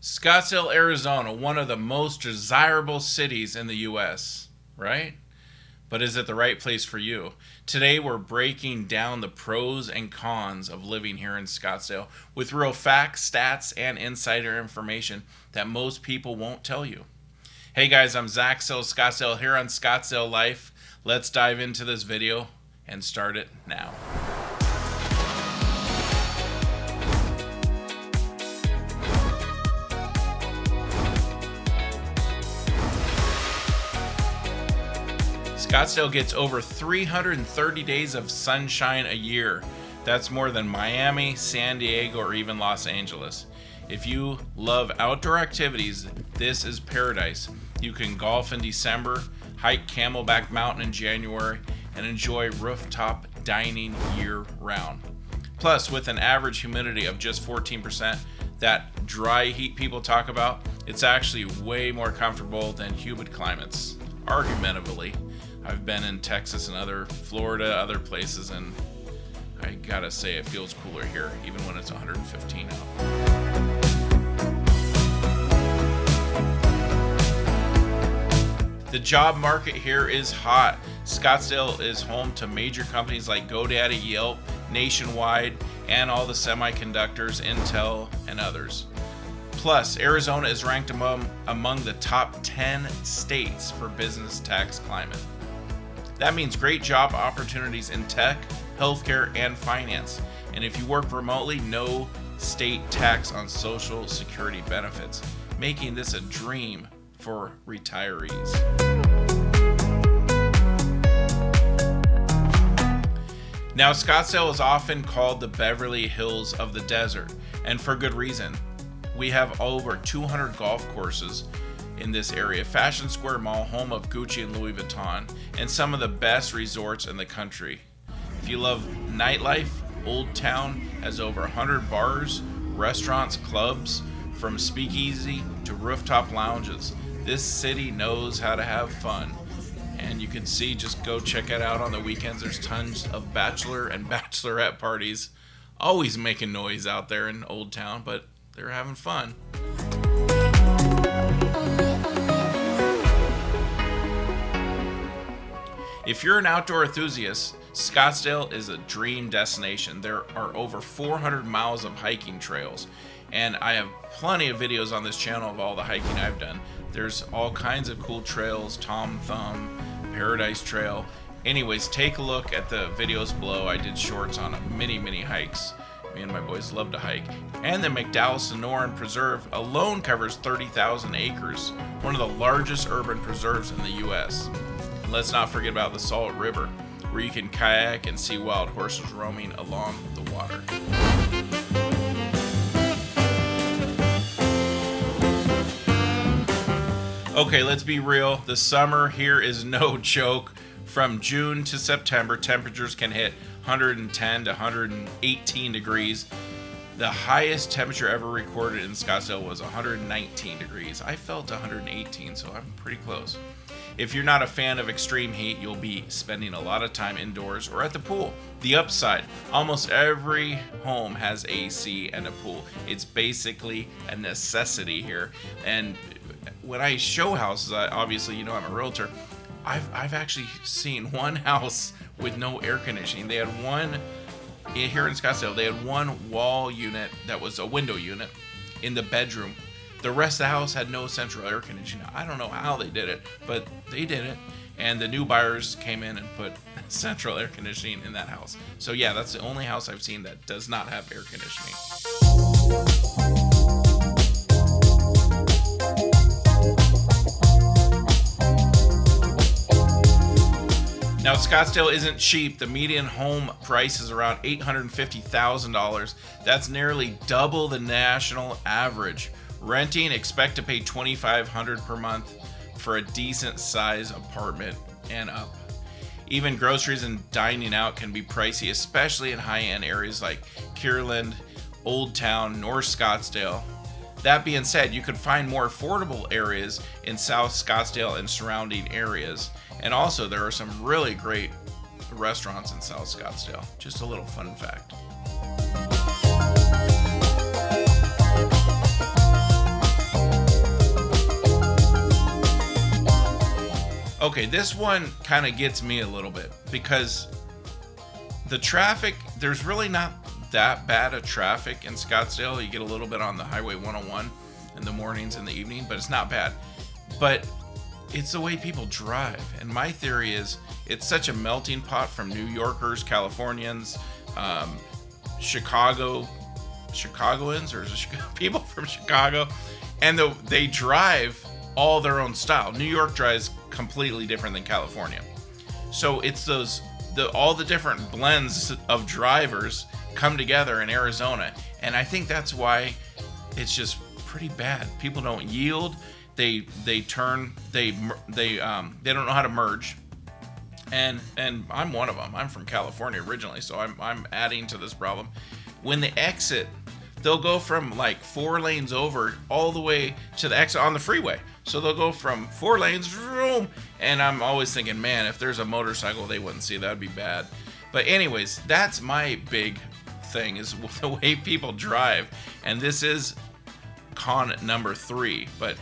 Scottsdale, Arizona, one of the most desirable cities in the U.S., right? But is it the right place for you? Today we're breaking down the pros and cons of living here in Scottsdale with real facts, stats, and insider information that most people won't tell you. Hey guys, I'm Zack Scottsdale here on Scottsdale Life. Let's dive into this video and start it now. Scottsdale gets over 330 days of sunshine a year. That's more than Miami, San Diego, or even Los Angeles. If you love outdoor activities, this is paradise. You can golf in December, hike Camelback Mountain in January, and enjoy rooftop dining year-round. Plus, with an average humidity of just 14%, that dry heat people talk about, it's actually way more comfortable than humid climates, argumentatively. I've been in Texas and Florida, other places, and I gotta say it feels cooler here, even when it's 115 out. The job market here is hot. Scottsdale is home to major companies like GoDaddy, Yelp, Nationwide, and all the semiconductors, Intel, and others. Plus, Arizona is ranked among the top 10 states for business tax climate. That means great job opportunities in tech, healthcare, and finance. And if you work remotely, no state tax on Social Security benefits, making this a dream for retirees. Now, Scottsdale is often called the Beverly Hills of the desert, and for good reason. We have over 200 golf courses in this area, Fashion Square Mall, home of Gucci and Louis Vuitton, and some of the best resorts in the country. If you love nightlife, Old Town has over 100 bars, restaurants, clubs, from speakeasy to rooftop lounges. This city knows how to have fun. And you can see, just go check it out on the weekends. There's tons of bachelor and bachelorette parties. Always making noise out there in Old Town, but they're having fun. If you're an outdoor enthusiast, Scottsdale is a dream destination. There are over 400 miles of hiking trails, and I have plenty of videos on this channel of all the hiking I've done. There's all kinds of cool trails, Tom Thumb, Paradise Trail. Anyways, take a look at the videos below. I did shorts on many hikes. Me and my boys love to hike. And the McDowell Sonoran Preserve alone covers 30,000 acres, one of the largest urban preserves in the U.S. And let's not forget about the Salt River, where you can kayak and see wild horses roaming along the water. Okay, let's be real. The summer here is no joke. From June to September, temperatures can hit 110 to 118 degrees. The highest temperature ever recorded in Scottsdale was 119 degrees. I felt 118, so I'm pretty close. If you're not a fan of extreme heat, you'll be spending a lot of time indoors or at the pool. The upside, almost every home has AC and a pool. It's basically a necessity here. And when I show houses, obviously, you know, I'm a realtor, I've actually seen one house with no air conditioning. They had one, here in Scottsdale, they had one wall unit that was a window unit in the bedroom. The rest of the house had no central air conditioning. I don't know how they did it, but they did it. And the new buyers came in and put central air conditioning in that house. So yeah, that's the only house I've seen that does not have air conditioning. Now, Scottsdale isn't cheap. The median home price is around $850,000. That's nearly double the national average. Renting, expect to pay $2,500 per month for a decent size apartment and up. Even groceries and dining out can be pricey, especially in high-end areas like Kierland, Old Town, North Scottsdale. That being said, you could find more affordable areas in South Scottsdale and surrounding areas. And also, there are some really great restaurants in South Scottsdale. Just a little fun fact. Okay, this one kind of gets me a little bit because the traffic, there's really not that bad of traffic in Scottsdale. You get a little bit on the Highway 101 in the mornings and the evening, but it's not bad. But it's the way people drive. And my theory is it's such a melting pot from New Yorkers, Californians, Chicagoans, or people from Chicago, and they drive all their own style. New York drives completely different than California. So it's all the different blends of drivers come together in Arizona, and I think that's why it's just pretty bad. People don't yield. They turn. They don't know how to merge. And I'm one of them. I'm from California originally, so I'm adding to this problem. When they exit, they'll go from like 4 lanes over all the way to the exit on the freeway. So they'll go from 4 lanes, vroom, and I'm always thinking, man, if there's a motorcycle they wouldn't see, that'd be bad. But anyways, that's my big thing, is the way people drive. And this is con number 3, but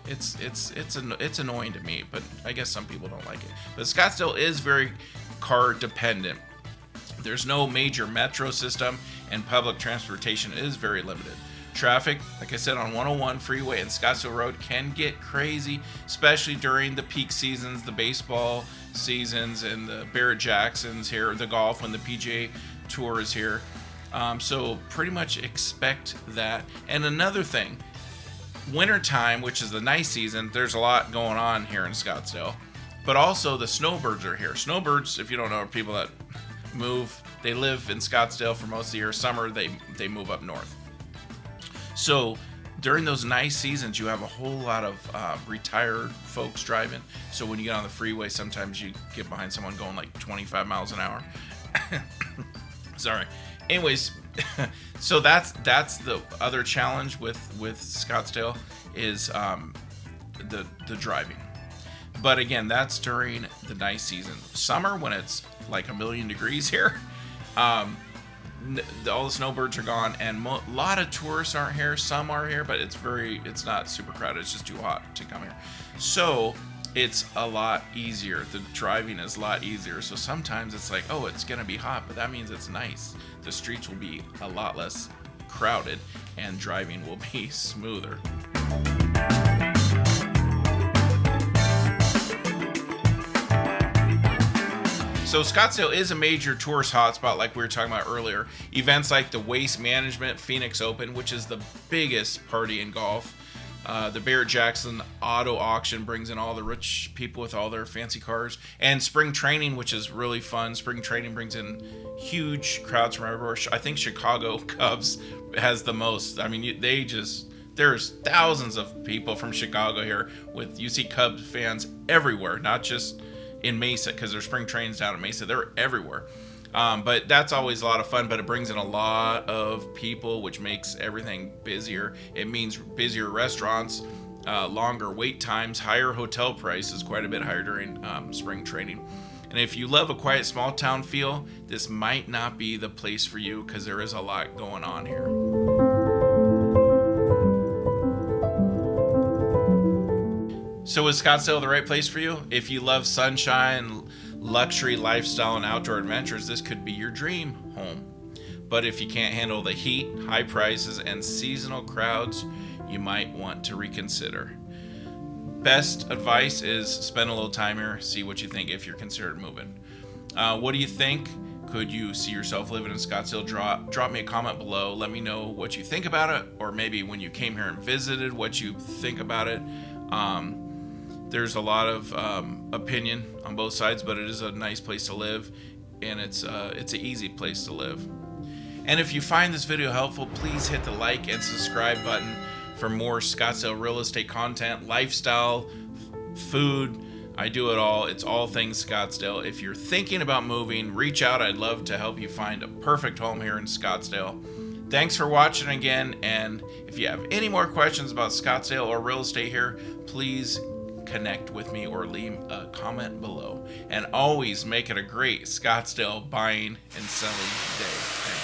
it's annoying to me, but I guess some people don't like it. But Scottsdale is very car dependent. There's no major metro system, and public transportation is very limited. Traffic, like I said, on 101 freeway and Scottsdale Road can get crazy, especially during the peak seasons, the baseball seasons and the Barrett-Jacksons here, the golf when the PGA Tour is here. So pretty much expect that. And another thing, wintertime, which is the nice season, there's a lot going on here in Scottsdale. But also the snowbirds are here. Snowbirds, if you don't know, are people that move. They live in Scottsdale for most of the year. Summer, they move up north. So during those nice seasons, you have a whole lot of retired folks driving. So when you get on the freeway, sometimes you get behind someone going like 25 miles an hour. Sorry. Anyways, so that's the other challenge with Scottsdale is the driving. But again, that's during the nice season. Summer, when it's like 1,000,000 degrees here, all the snowbirds are gone, and a lot of tourists aren't here. Some are here, but it's not super crowded. It's just too hot to come here. So it's a lot easier. The driving is a lot easier. So sometimes it's like, oh, it's gonna be hot, but that means it's nice. The streets will be a lot less crowded, and driving will be smoother. So Scottsdale is a major tourist hotspot, like we were talking about earlier. Events like the Waste Management Phoenix Open, which is the biggest party in golf. The Barrett-Jackson Auto Auction brings in all the rich people with all their fancy cars. And Spring Training, which is really fun. Spring Training brings in huge crowds from everywhere. I think Chicago Cubs has the most. I mean, there's thousands of people from Chicago here. You see Cubs fans everywhere, not just in Mesa, because there's spring trains down in Mesa. They're everywhere. But that's always a lot of fun, but it brings in a lot of people, which makes everything busier. It means busier restaurants, longer wait times, higher hotel prices, quite a bit higher during spring training. And if you love a quiet small town feel, this might not be the place for you, because there is a lot going on here. So is Scottsdale the right place for you? If you love sunshine, luxury lifestyle, and outdoor adventures, this could be your dream home. But if you can't handle the heat, high prices, and seasonal crowds, you might want to reconsider. Best advice is spend a little time here, see what you think if you're considered moving. What do you think? Could you see yourself living in Scottsdale? Drop me a comment below. Let me know what you think about it, or maybe when you came here and visited, what you think about it. There's a lot of opinion on both sides, but it is a nice place to live, and it's an easy place to live. And if you find this video helpful, please hit the like and subscribe button for more Scottsdale real estate content, lifestyle, food. I do it all. It's all things Scottsdale. If you're thinking about moving, reach out. I'd love to help you find a perfect home here in Scottsdale. Thanks for watching again, and if you have any more questions about Scottsdale or real estate here, please connect with me or leave a comment below. And always make it a great Scottsdale buying and selling day. Thanks.